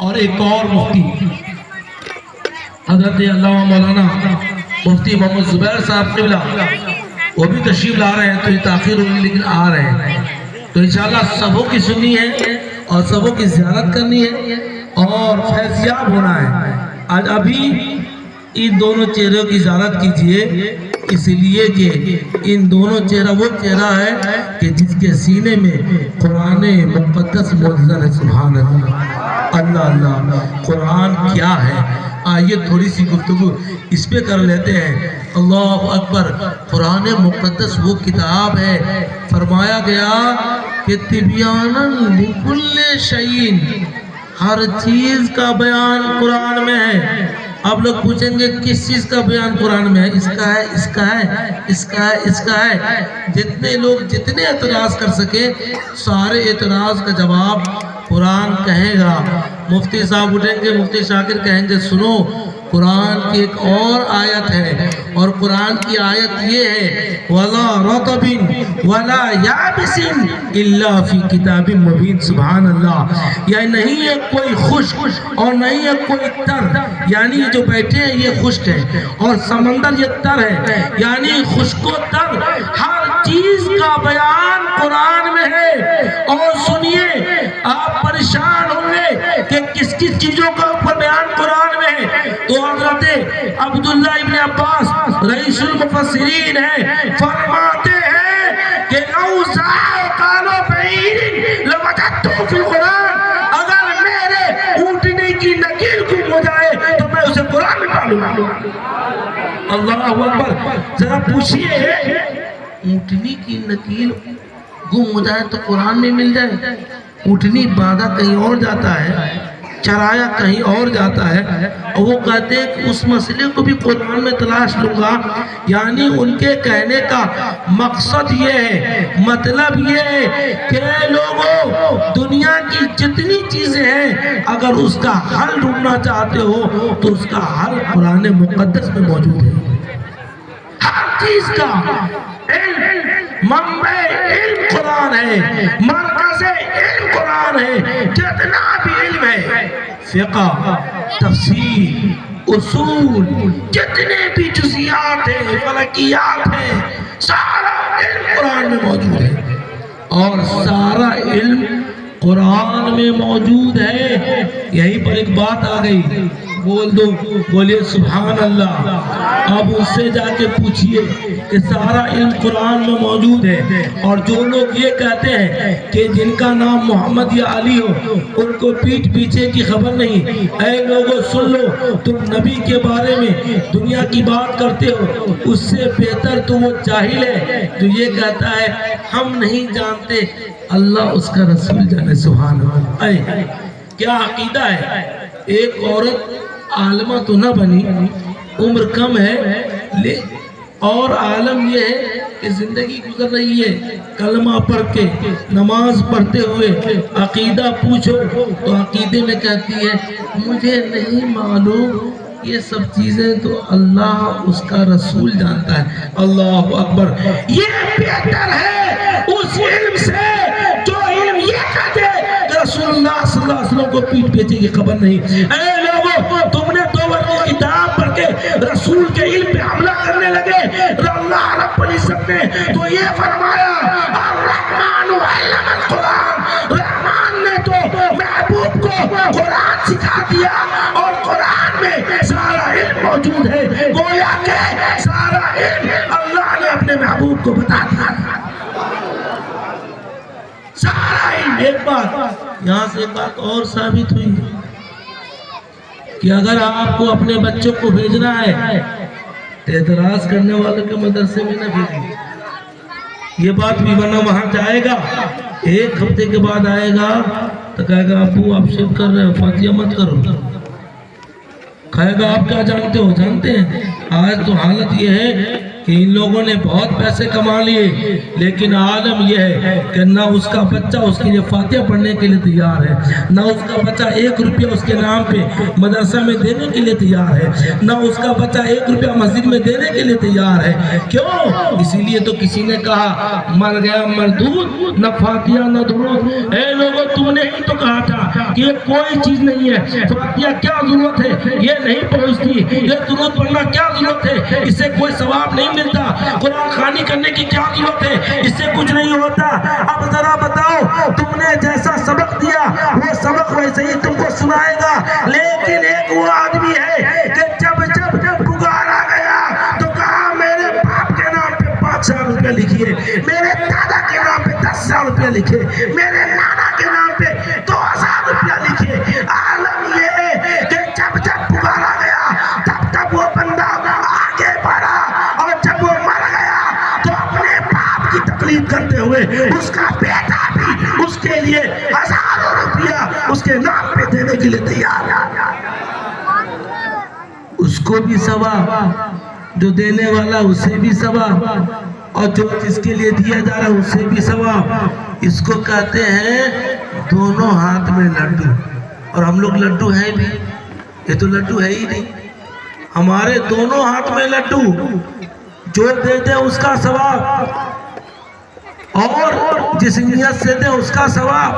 اور ایک اور مفتی حضرت علامہ مولانا مفتی محمد زبیر صاحب قبلہ وہ بھی تشریف لا رہے ہیں، تو یہ تاخیر ہوئی لیکن آ رہے ہیں، تو انشاءاللہ سبوں کی سننی ہے اور سبوں کی زیارت کرنی ہے اور فیضیاب ہونا ہے۔ آج ابھی ان دونوں چہروں کی زیارت کیجئے، اس لیے کہ ان دونوں چہرہ وہ چہرہ ہے کہ جس کے سینے میں قرآن مقدس موجود ہے۔ سبحان اللہ، اللہ اللہ، قرآن کیا ہے؟ آئیے تھوڑی سی گفتگو اس پہ کر لیتے ہیں۔ اللہ اکبر۔ قرآن مقدس وہ کتاب ہے، فرمایا گیا کہ تبیانا لکل شیء، ہر چیز کا بیان قرآن میں ہے۔ آپ لوگ پوچھیں گے کس چیز کا بیان قرآن میں ہے؟ اس کا ہے، اس کا ہے، اس کا ہے، اس کا ہے۔ جتنے لوگ جتنے اعتراض کر سکے سارے اعتراض کا جواب قرآن کہے گا۔ مفتی صاحب اٹھیں گے، مفتی شاکر کہیں گے سنو قرآن کی ایک اور آیت ہے، اور قرآن کی آیت یہ ہے وَلَا رَطَبٍ وَلَا يَابِسٍ إِلَّا فِي كِتَابٍ مُبِينٍ۔ سبحان اللہ۔ یعنی نہیں ہے کوئی خشک اور نہیں ہے کوئی تر، یعنی جو بیٹھے ہیں یہ خشک ہے اور سمندر یہ تر ہے، یعنی خشک و تر ہر چیز کا بیان قرآن میں ہے۔ اور سنیے آپ پریشان ہوں گے کہ کس کس چیزوں کا اوپر بیان قرآن میں ہے، تو حضرت عبداللہ ابن عباس رئیس المفسرین ہیں، فرماتے ہیں کہ لو زائقان بعیر لوجدته فی القرآن، اگر میرے اونٹنے کی نکیل گم ہو جائے تو میں اسے قرآن میں پالوں گا۔ اللہ اکبر۔ ذرا پوچھئے اونٹنی کی نکیل گم ہو جائے تو قرآن میں مل جائے؟ اونٹنی باندھا کہیں اور جاتا ہے، چرایا کہیں اور جاتا ہے، اور وہ کہتے ہیں کہ اس مسئلے کو بھی قرآن میں تلاش لوں گا۔ یعنی ان کے کہنے کا مقصد یہ ہے، مطلب یہ ہے کہ لوگوں دنیا کی جتنی چیزیں ہیں اگر اس کا حل ڈھونڈنا چاہتے ہو تو اس کا حل قرآن مقدس میں موجود ہے۔ ہر چیز کا علم، منبع علم قرآن ہے، مرکز علم قرآن ہے۔ جتنا بھی علم ہے، فقہ، تفسیر، اصول، جتنے بھی جزیات ہیں، فلکیات ہیں، سارا علم قرآن میں موجود ہے، اور سارا علم قرآن میں موجود ہے۔ یہیں پر ایک بات آ گئی، بول دو، بولیے سبحان اللہ۔ اب اس سے جا کے پوچھئے کہ سارا علم قرآن میں موجود ہے، اور جو لوگ یہ کہتے ہیں کہ جن کا نام محمد یا علی ہو ان کو پیٹھ پیچھے کی خبر نہیں، اے لوگوں سن لو، تم نبی کے بارے میں دنیا کی بات کرتے ہو، اس سے بہتر تو وہ جاہل ہے جو یہ کہتا ہے ہم نہیں جانتے، اللہ اس کا رسول جانے۔ سبحان اللہ۔ اے کیا عقیدہ ہے! ایک عورت عالمہ تو نہ بنی، عمر کم ہے، اور عالم یہ ہے کہ زندگی گزر رہی ہے کلمہ پڑھ کے، نماز پڑھتے ہوئے، عقیدہ پوچھو تو عقیدے میں کہتی ہے مجھے نہیں معلوم، یہ سب چیزیں تو اللہ اس کا رسول جانتا ہے۔ اللہ اکبر۔ یہ بہتر ہے اس علم سے جو علم یہ کہتے کہ رسول اللہ صلی اللہ علیہ وسلم کو پیٹھ پیچھے کی خبر نہیں۔ اے لوگوں تم نے دو ورقی کتاب پڑھ کے رسول کے علم پہ حملہ کرنے لگے۔ اللہ رب العزت نے تو یہ فرمایا الرحمن علم القرآن، رحمان نے تو محبوب کو قرآن سکھا دیا، اور قرآن میں سارا علم موجود ہے، گویا کہ سارا علم اللہ نے اپنے محبوب کو بتا دیا۔ سارا علم۔ ایک بات یہاں سے ایک بات اور ثابت ہوئی کہ اگر آپ کو اپنے بچوں کو بھیجنا ہے تو اعتراض کرنے والوں کے مدرسے میں نہ بھیجیں، یہ بات بھی، ورنہ وہاں جائے گا ایک ہفتے کے بعد آئے گا تو کہے گا ابو آپ شرک کر رہے ہو، فاتحہ مت کرو۔ کہے گا آپ کیا جانتے ہو؟ جانتے ہیں آج تو حالت یہ ہے کہ ان لوگوں نے بہت پیسے کما لیے، لیکن عالم یہ ہے کہ نہ اس کا بچہ اس کے لیے فاتحہ پڑھنے کے لیے تیار ہے، نہ اس کا بچہ 1 روپیہ اس کے نام پہ مدرسہ میں دینے کے لیے تیار ہے، نہ اس کا بچہ 1 روپیہ مسجد میں دینے کے لیے تیار ہے۔ کیوں؟ اسی لیے تو کسی نے کہا مر گیا مردود، نہ فاتحہ نہ درود۔ اے لوگوں تم نے ہی تو کہا تھا کہ یہ کوئی چیز نہیں ہے، فاتحہ کیا ضرورت ہے، یہ نہیں پہنچتی، یہ درود پڑھنا کیا ضرورت ہے، اس سے کوئی ثواب نہیں ملتا، قرآن خوانی کرنے کی کیا ضرورت ہے، اس سے کچھ نہیں ہوتا۔ اب ذرا بتاؤ، تم نے جیسا سبق دیا وہ سبق ویسے ہی تم کو سنائے گا، لیکن ایک وہ آدمی ہے کہ جب پکارا گیا تو کہا میرے باپ کے نام پہ 5,000 روپے لکھیے، میرے دادا کے نام پہ 10,000 روپے لکھے، میرے نانا کے نام پہ 2,000 روپے لکھے۔ عالم یہ ہے کہ جب پکارا گیا تب وہ بندہ آگے بڑھا، اور جب وہ مر گیا تو اپنے باپ کی تقلید کرتے ہوئے اس کا بیٹا بھی اس کے لیے 1,000 روپیہ اس کے نام پہ دینے کے لیے تیار ہے۔ اس کو بھی ثواب، جو دینے والا اسے بھی ثواب، اور جو جس کے لیے دیا جا رہا اسے بھی ثواب۔ اس کو کہتے ہیں دونوں ہاتھ میں لڈو، اور ہم لوگ لڈو ہیں بھی، یہ تو لڈو ہے ہی نہیں، ہمارے دونوں ہاتھ میں لڈو، جو دے دے اس کا ثواب، اور جس نیت سے دے اس کا ثواب۔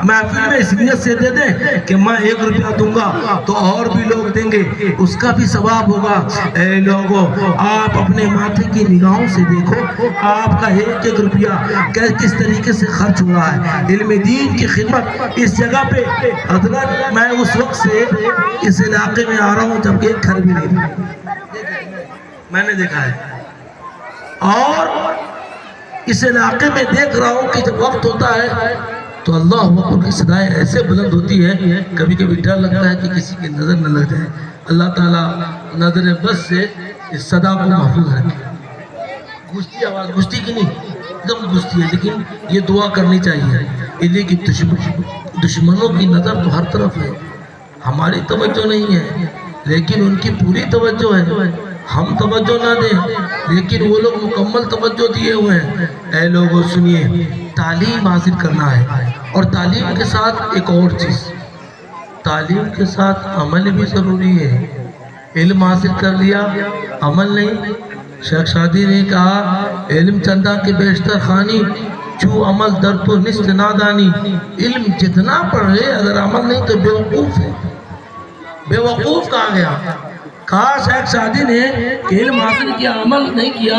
محفل میں اس نیت سے دے دے کہ میں 1 روپیہ دوں گا تو اور بھی لوگ دیں گے، اس کا بھی ثواب ہوگا۔ اے لوگوں، آپ اپنے ماتھے کی نگاہوں سے دیکھو، آپ کا 1 روپیہ کس طریقے سے خرچ ہوا ہے علم دین کی خدمت۔ اس جگہ پہ حضرت میں اس وقت سے اس علاقے میں آ رہا ہوں جب کہ ایک گھر بھی نہیں تھا، میں نے دیکھا ہے، اور اس علاقے میں دیکھ رہا ہوں کہ جب وقت ہوتا ہے تو اللہ اکبر کی صدائیں ایسے بلند ہوتی ہے، کبھی کبھی ڈر لگتا ہے کہ کسی کی نظر نہ لگ جائے۔ اللہ تعالیٰ نظر بس سے اس صدا کو محفوظ رکھے۔ گوشتی آواز، گوشتی کی نہیں، ایک دم گوشتی ہے، لیکن یہ دعا کرنی چاہیے، اس لیے کہ دشمنوں کی نظر تو ہر طرف ہے، ہماری توجہ نہیں ہے لیکن ان کی پوری توجہ ہے۔ ہم توجہ نہ دیں لیکن وہ لوگ مکمل توجہ دیے ہوئے ہیں۔ اے لوگوں سنیے، تعلیم حاصل کرنا ہے، اور تعلیم کے ساتھ ایک اور چیز، تعلیم کے ساتھ عمل بھی ضروری ہے۔ علم حاصل کر لیا، عمل نہیں۔ شیخ شادی نے کہا علم چندہ کے بیشتر خانی، چو عمل در تو نست نادانی۔ علم جتنا پڑھے اگر عمل نہیں تو بیوقوف ہے۔ بیوقوف کہا گیا، کہا شیخ شادی نے کہ علم حاصل کیا عمل نہیں کیا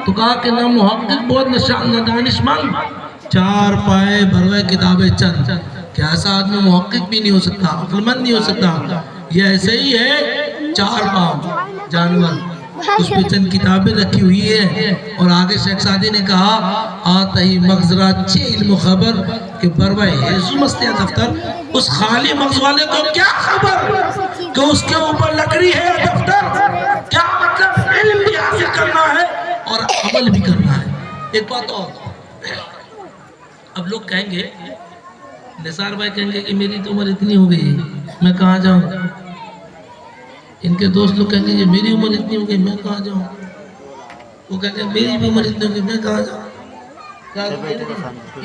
تو کہا کہ نہ محقق بہت نہ دانش مند، 4 پائے بروے کتابیں چند۔ کہ ایسا آدمی محقق بھی نہیں ہو سکتا، عقل مند نہیں ہو سکتا، یہ ایسے ہی ہے 4 پاؤں جانور، اس پہ چند کتابیں رکھی ہوئی ہے۔ اور آگے شیخ شادی نے کہا آتا ہی مغزرہ چھ علم و خبر کہ بروے حیثو مستے دفتر۔ اس خالی مغز والے کو کیا خبر کہ اس کے اوپر لکڑی ہے یا دفتر؟ کیا مطلب علم بھی حاصل کرنا ہے اور عمل بھی کرنا ہے۔ ایک بات اور، اب لوگ کہیں گے، نثار بھائی کہیں گے کہ میری تو عمر اتنی ہو گئی میں کہاں جاؤں، ان کے دوست لوگ کہیں گے کہ میری عمر اتنی ہو گئی میں کہاں جاؤں، وہ کہیں گے میری بھی عمر اتنی ہو گئی میں کہاں جاؤں، یہ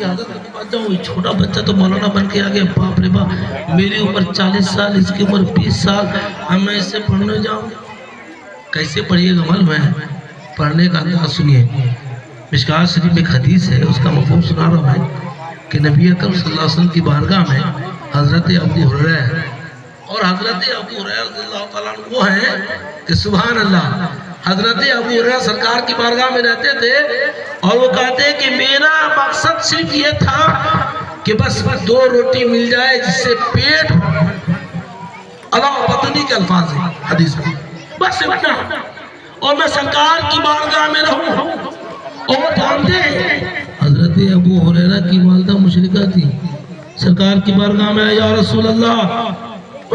حضرت کی بات جاؤں، یہ چھوٹا بچہ تو مولانا بن کے آگے، باپ رے باپ، میری عمر 40 سال، اس کی عمر 20 سال، اب میں اس سے پڑھنے جاؤں، کیسے پڑھیے گا؟ معلوم ہے پڑھنے کا انداز سنیے۔ مشکوٰۃ شریف میں ایک حدیث ہے، اس کا مفہوم سنا رہا ہوں میں، کہ نبی اکرم صلی اللہ علیہ وسلم کی بارگاہ میں حضرت ابو ہریرہ ہے، اور حضرت ابو ہریرہ رضی اللہ تعالیٰ عنہ وہ ہیں کہ سبحان اللہ، حضرت ابو ہریرہ سرکار کی بارگاہ میں رہتے تھے، اور وہ کہتے ہیں کہ میرا مقصد صرف یہ تھا کہ بس 2 روٹی مل جائے جس سے پیٹ اللہ پتنی کے الفاظ ہیں حدیث میں، بس اتنا، اور میں سرکار کی بارگاہ میں رہوں۔ اور جانتے ہیں حضرت ابو ہریرہ کی والدہ مشرکہ تھی، سرکار کی بارگاہ میں یا رسول اللہ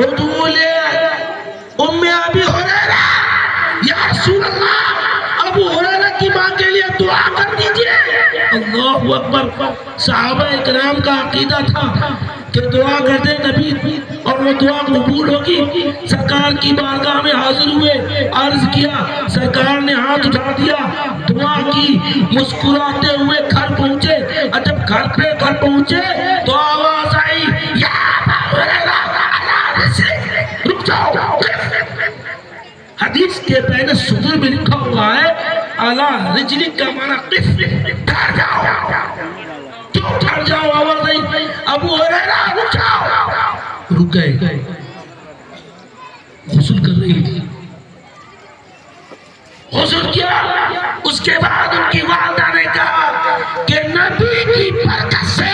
ادعو لے ام ابی ہریرہ، یا رسول اللہ ابو ہریرہ کی ماں کے لیے دعا کر دیجئے۔ اللہ اکبر، صحابہ اکرام کا عقیدہ تھا کہ دعا کرتے نبی اور وہ دعا قبول ہوگی۔ سرکار کی بارگاہ میں حاضر ہوئے، عرض کیا، سرکار نے ہاتھ اٹھا دیا، دعا کی، مسکراتے ہوئے گھر پہنچے، اور جب گھر پہنچے تو آواز آئی یا ابا ہریرہ رک جاؤ۔ حدیث کے پہلے صدر میں لکھا ہوا ہے اعلیٰ رجلک کا معنی قف، ٹھہر جاؤ، کیوں ٹھہر جاؤ؟ آواز آئی ابو ہریرہ رک جاؤ۔ رک گئے، غسل کر رہی تھی، غسل کیا، اس کے بعد ان کی والدہ نے کہا کہ نبی کی برکت سے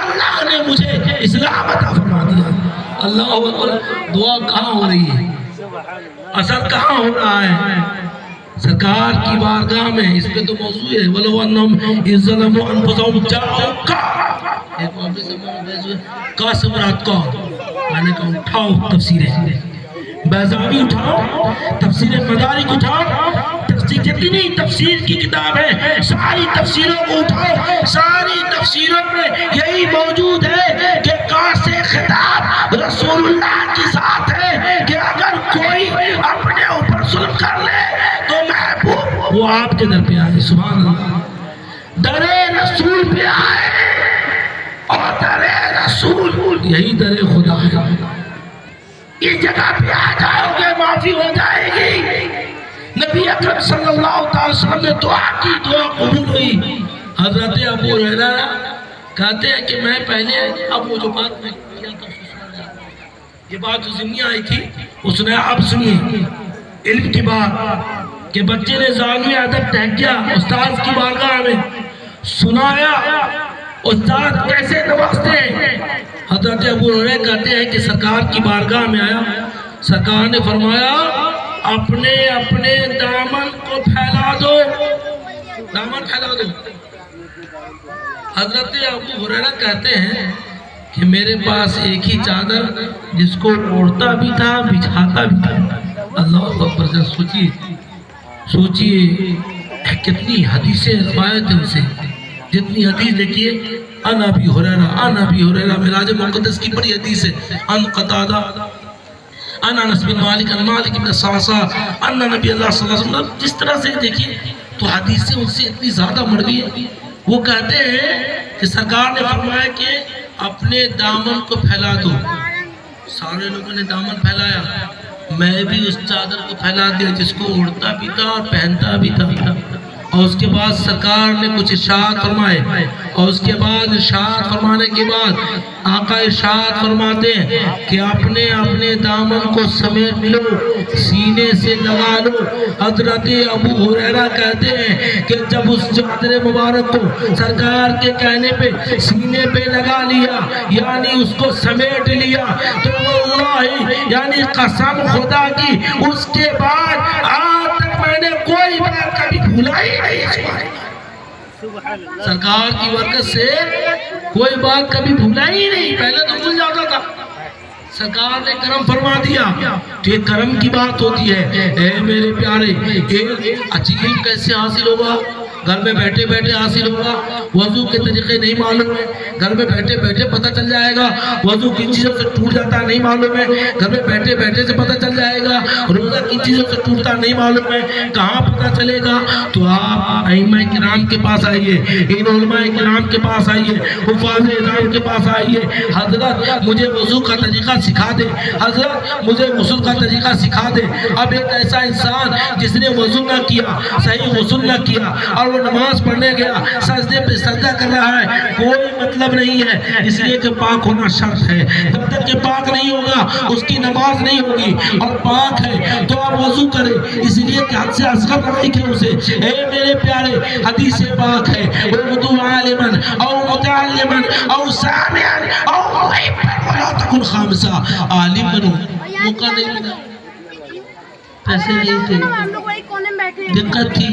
اللہ نے مجھے اسلام عطا فرما دیا۔ اللہ اکبر، دعا کہاں ہو رہی ہے، اثر کہاں ہو رہا ہے؟ سرکار کی بارگاہ میں۔ اس پہ تو موضوع ہے وَلَوْ أَنَّهُمْ إِذْ ظَلَمُوا أَنفُسَهُمْ جَاءُوكَ، ایک موضوع سے موضوع کا سمرات کون، میں نے کہا اٹھاؤ تفسیریں، بیضاوی اٹھاؤ، تفسیر مدارک اٹھاؤ، تفسیر جتنی تفسیر کی کتاب ہے ساری تفسیروں کو اٹھاؤ، ساری تفسیروں میں یہی موجود ہے کہ قاص خطاب رسول اللہ کی ذات ہے کہ اگر کوئی اپنے اوپر ظلم کر لے تو محبوب وہ آپ کے در پہ آئے، سبحان اللہ، در رسول پہ آئے، اور در رسول یہی در خدا ہے، اس جگہ پہ آ جاؤ گے معافی ہو جائے گی۔ نبی اکرم صلی اللہ علیہ وسلم نے دعا کی، دعا قبول ہوئی۔ حضرت ابو ہریرہ کہتے ہیں کہ میں پہلے، اب وہ جو بات میں کیا تھا یہ بات جو ضمنی آئی تھی اس نے اب سنیے علم کی بات کہ بچے نے زانوی ادب تحق کیا، استاذ کی بارگاہ میں سنایا استاد کیسے نوازتے ہیں۔ حضرت ابو ہریرہ کہتے ہیں کہ سرکار کی بارگاہ میں آیا، سرکار نے فرمایا اپنے اپنے دامن کو پھیلا دو، دامن پھیلا دو۔ حضرت ابو ہریرہ کہتے ہیں کہ میرے پاس ایک ہی چادر جس کو اوڑھتا بھی تھا بچھاتا بھی تھا۔ اللہ اکبر، سوچیے سوچیے کتنی حدیثیں روایت ہیں ان سے، جتنی حدیث دیکھیے ان ابی ہریرہ معراج مقدس کی بڑی حدیث ہے، ان قتادہ ان انس بن مالک ان مالک بن صعصع ان نبی اللہ صلی اللہ علیہ وسلم، جس طرح سے دیکھیے تو حدیثیں ان سے اتنی زیادہ مروی ہیں۔ وہ کہتے ہیں کہ سرکار نے فرمایا کہ اپنے دامن کو پھیلا دو، سارے لوگوں نے دامن پھیلایا، میں بھی اس چادر کو پھیلا دیا جس کو اوڑھتا بھی تھا اور پہنتا بھی تھا۔ اور اس کے بعد سرکار نے کچھ ارشاد فرمائے، اور اس کے بعد ارشاد فرمانے کے بعد آقا ارشاد فرماتے ہیں کہ اپنے اپنے دامن کو سمیٹ لو، سینے سے لگا لو۔ حضرت ابو ہریرہ کہتے ہیں کہ جب اس چادر مبارک کو سرکار کے کہنے پہ سینے پہ لگا لیا، یعنی اس کو سمیٹ لیا، تو واللہ یعنی قسم خدا کی اس کے بعد آج تک میں نے کوئی بات کبھی بھولا ہی نہیں۔ سرکار کی برکت سے کوئی بات کبھی بھولا ہی نہیں، پہلے تو بھول جاتا تھا، سرکار نے کرم فرما دیا تو یہ کرم کی بات ہوتی ہے۔ اے میرے پیارے، ایک عجیب کیسے حاصل ہوگا؟ گھر میں بیٹھے بیٹھے حاصل ہوگا۔ وضو کے طریقے نہیں معلوم ہے، گھر میں بیٹھے بیٹھے پتہ چل جائے گا۔ وضو کن چیزوں سے ٹوٹ جاتا نہیں معلوم ہے، گھر میں بیٹھے بیٹھے سے پتہ چل جائے گا۔ روزہ کن چیزوں سے ٹوٹتا نہیں معلوم ہے، کہاں پتہ چلے گا؟ تو آپ ائمہ کرام کے پاس آئیے، ان علماء کرام کے پاس آئیے، حفاظ اعظام کے پاس آئیے، حضرت مجھے وضو کا طریقہ سکھا دے، حضرت مجھے غسل کا طریقہ سکھا دے۔ اب ایک ایسا انسان جس نے وضو نہ کیا، صحیح غسل نہ کیا، اور وہ نماز پڑھنے گیا، سجدے پہ سجدہ کر رہا ہے، کوئی مطلب نہیں ہے، اس لیے کہ پاک ہونا شرط ہے۔ جب تک کہ پاک نہیں ہوگا اس کی نماز نہیں ہوگی، اور پاک ہے تو آپ وضو کریں، اس لیے کہ حد سے اصغر رائق ہے اسے۔ اے میرے پیارے، حدیث پاک ہے وَوَضُوْ عَالِمًا او متعلمًا او سامعًا او محبًا ولا تکن خامسا۔ عالم بنو، موقع نہیں ملا، پیسے نہیں تھے، دقت تھی،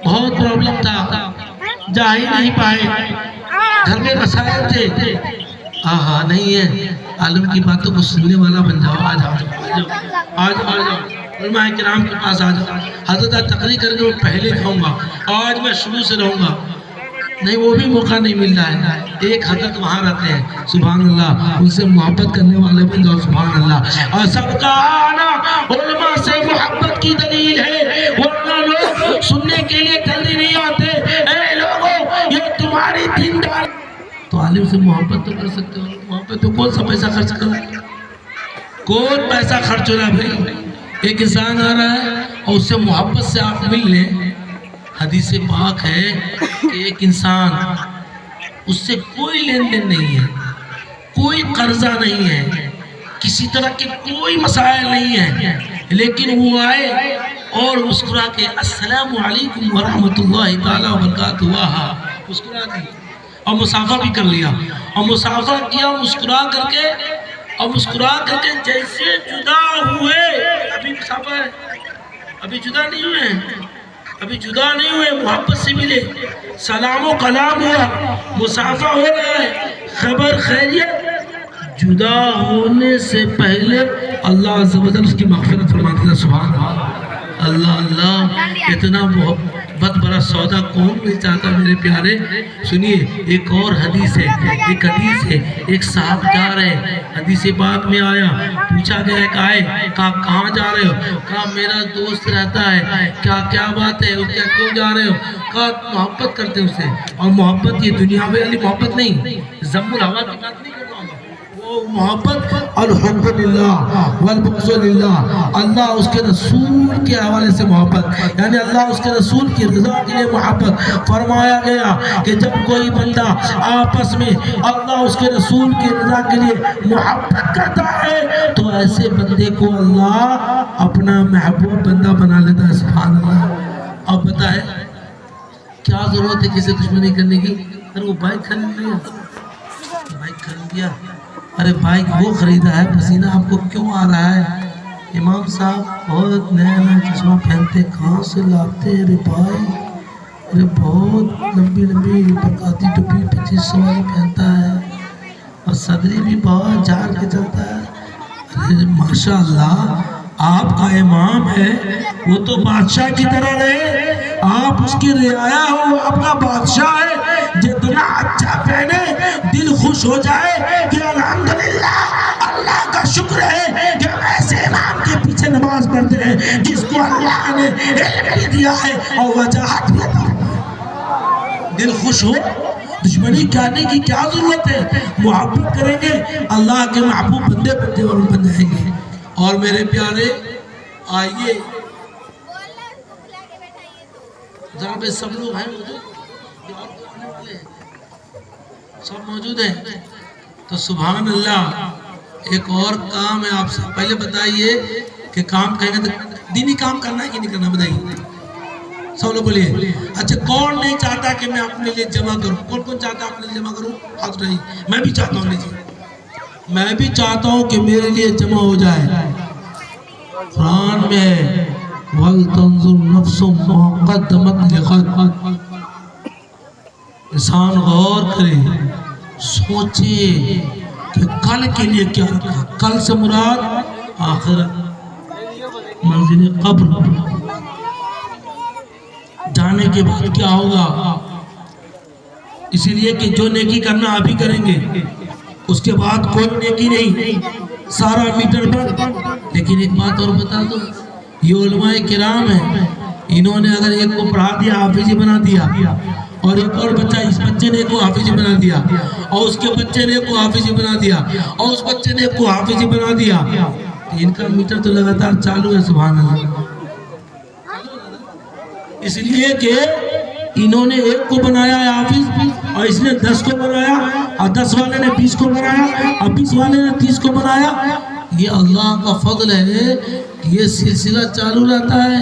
بہت پرابلم تھا، جا ہی نہیں پائے، گھر میں مسائل تھے۔ ہاں نہیں ہے، عالم کی باتوں کو سننے والا بن جاؤ، آ جاؤ علماء کرام کے پاس آ جاؤ۔ حضرت تقریر کر کے میں پہلے کہوں گا، آج میں شروع سے رہوں گا، نہیں وہ بھی موقع نہیں مل رہا ہے۔ ایک حضرت وہاں رہتے ہیں، سبحان اللہ، ان سے محبت کرنے والے بن جاؤ، سبحان اللہ۔ اور سب کا آنا علماء سے محبت کی دلیل ہے، ورنہ لوگ سننے کے لیے جلدی نہیں آتے۔ اے لوگوں، یہ تمہاری دیندار، تو عالم سے محبت تو کر سکتے ہو، محبت تو کون سا پیسہ خرچ کر رہا ہے؟ کون پیسہ خرچ ہو رہا ہے بھائی؟ ایک انسان آ رہا ہے اور اس سے محبت سے آپ مل لیں۔ حدیث پاک ہے کہ ایک انسان اس سے کوئی لین دین نہیں ہے، کوئی قرضہ نہیں ہے، کسی طرح کے کوئی مسائل نہیں ہیں، لیکن وہ آئے اور مسکرا کے السلام علیکم ورحمۃ اللہ تعالیٰ وبرکاتہ مسکرا دی اور مسافہ بھی کر لیا، اور مسافہ کیا مسکرا کر کے، اور مسکرا کر کے جیسے جدا ہوئے، ابھی مسافہ ہے، ابھی جدا نہیں ہوئے ہیں، ابھی جدا نہیں ہوئے، محبت سے ملے، سلام و کلام ہوا، مسافہ ہو رہا ہے، خبر خیریت، جدا ہونے سے پہلے اللہ عز و جل اس کی مغفرت فرماتے ہیں۔ سبحان اللہ، اللہ اتنا محبت بڑا سودا کون نہیں چاہتا میرے پیارے۔ سنیے ایک اور حدیث ہے، ایک صاحب جا رہے، حدیث پاک میں آیا، پوچھا گیا کہ آئے، کہا کہاں جا رہے ہو؟ کہا میرا دوست رہتا ہے۔ کیا بات ہے؟ کیا کیوں جا رہے ہو؟ کہا محبت کرتے ہیں اس سے، اور محبت یہ دنیا والی محبت نہیں، ضم الہوا کی بات نہیں کر رہا ہوں، وہ محبت الحب للہ والبغض للہ، اللہ اس کے رسول کے حوالے سے محبت، یعنی اللہ اس کے رسول کی رضا کے لیے محبت۔ فرمایا گیا کہ جب کوئی بندہ آپس میں اللہ اس کے رسول کی رضا کے لیے محبت کرتا ہے تو ایسے بندے کو اللہ اپنا محبوب بندہ بنا لیتا ہے۔ سبحان اللہ۔ اب بتائے کیا ضرورت ہے کسی دشمنی کرنے کی؟ اگر وہ بائک خرید لیا، ارے بائک وہ خریدا ہے، پسینہ آپ کو کیوں آ رہا ہے؟ امام صاحب بہت نیا نیا چشمہ پہنتے، کہاں سے لاتے؟ ارے بھائی، ارے بہت لمبی لمبی برکاتی ٹوپی 2500 والی پہنتا ہے، اور صدری بھی بہت جھاڑ کے چلتا ہے۔ ارے ماشاءاللہ، آپ کا امام ہے، وہ تو بادشاہ کی طرح رہے، آپ اس کی رعایا ہو، آپ کا بادشاہ ہے، جتنا اچھا پہنے دل خوش ہو جائے کہ الحمدللہ اللہ کا شکر ہے کہ ایسے امام کے پیچھے نماز پڑھتے ہیں جس کو اللہ نے علم بھی دیا ہے اور وجاہت بھی عطا ہے۔ دل خوش ہو، دشمنی کرنے کی کیا ضرورت ہے؟ محبت کریں گے، اللہ کے محبوب بندے بن جائیں گے۔ اور میرے پیارے آئیے ذرا پہ سب لوگ ہیں سب موجود ہیں تو سبحان اللہ۔ ایک اور کام ہے، آپ سے پہلے بتائیے کہ کام کہیں گے تو دینی کام کرنا ہے کہ نہیں کرنا؟ بتائیے سب لوگ بولیے۔ اچھا کون نہیں چاہتا کہ میں اپنے لیے جمع کروں؟ کون چاہتا اپنے لیے جمع کروں؟ ہاتھ اٹھائیے۔ میں بھی چاہتا ہوں، لیجیے، میں بھی چاہتا ہوں کہ میرے لیے جمع ہو جائے۔ قرآن میں ہے وَلْتَنْظُرْ نَفْسٌ مَا قَدَّمَتْ لِغَدٍ، انسان غور کرے، سوچے کہ کل کے لیے کیا رکھا۔ کل سے مراد آخرت، منزل قبر، جانے کے بعد کیا ہوگا۔ اسی لیے کہ جو نیکی کرنا ابھی کریں گے، اس کے بعد کوئی نیکی نہیں، سارا میٹر پر۔ لیکن ایک بات اور بتا دو، یہ علماء کرام ہیں، انہوں نے اگر ایک کو پڑھا دیا حافظ بنا دیا، اور ایک اور بچہ، اس بچے نے کو حافظ بنا دیا، اور اس کے بچے نے کو حافظ بنا دیا، اور اس بچے نے کو حافظ بنا دیا، تو ان کا میٹر تو لگاتار چالو ہے۔ سبحان اللہ۔ اس لیے کہ انہوں نے ایک کو بنایا ہے حافظ، اور اس نے 10 کو بنایا، اور 10 والے نے 20 کو بنایا، اور 20 والے نے 30 کو بنایا۔ یہ اللہ کا فضل ہے، یہ سلسلہ چالو رہتا ہے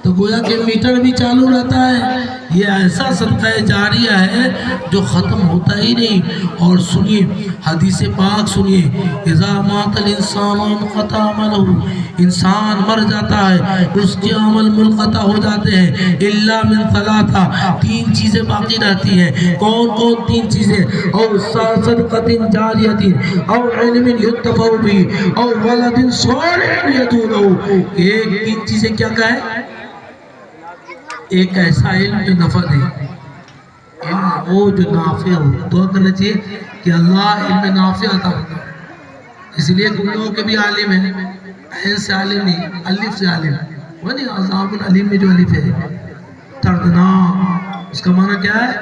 تو گویا کہ میٹر بھی چالو رہتا ہے۔ یہ ایسا صدقہ جاریہ ہے جو ختم ہوتا ہی نہیں۔ اور سنیے حدیث پاک سنیے، اذا مات الانسان انقطع عملہ، انسان مر جاتا ہے اس کے عمل منقطع ہو جاتے ہیں، الا من ثلاثہ، 3 چیزیں باقی رہتی ہیں۔ کون کون 3 چیزیں؟ او صدقۃ جاریہ، او علم ینتفع بہ، او ولد صالح یدعو لہ۔ ایک 3 چیزیں کیا کہے؟ ایک ایسا علم جو نفع دے، علم وہ جو نافع ہو۔ دعا کرنا چاہیے کہ اللہ علم نافع عطا کرے۔ اس لیے کہ لوگوں کے بھی عالم ہیں، عین سے عالم نہیں، الف سے عالم، وہ نہیں عذاب العلیم میں جو الف ہے، دردناک، اس کا معنی کیا ہے؟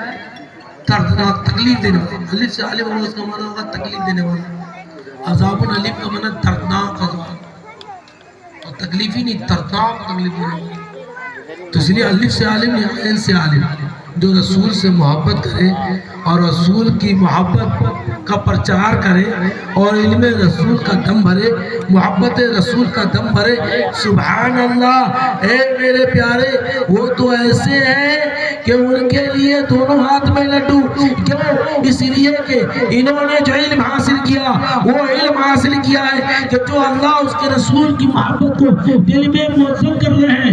دردناک، تکلیف دینے والا۔ الف سے عالم ہوگا، اس کا معنی ہوگا تکلیف دینے والا۔ عذاب العلیم کا معنی دردناک عذاب، اور تکلیف ہی نہیں، دردناک تکلیف دینے والا۔ تو اس لیے الف سے عالم یا عین سے عالم، جو رسول سے محبت کرے اور رسول کی محبت کا پرچار کرے اور علم رسول کا دم بھرے، محبت رسول کا دم بھرے. سبحان اللہ. اے میرے پیارے، وہ تو ایسے ہیں کہ ان کے لیے دونوں ہاتھ میں لڈو. کیوں؟ اس لیے کہ انہوں نے جو علم حاصل کیا وہ علم حاصل کیا ہے کہ جو اللہ اس کے رسول کی محبت کو دل میں موصول کر رہے ہیں.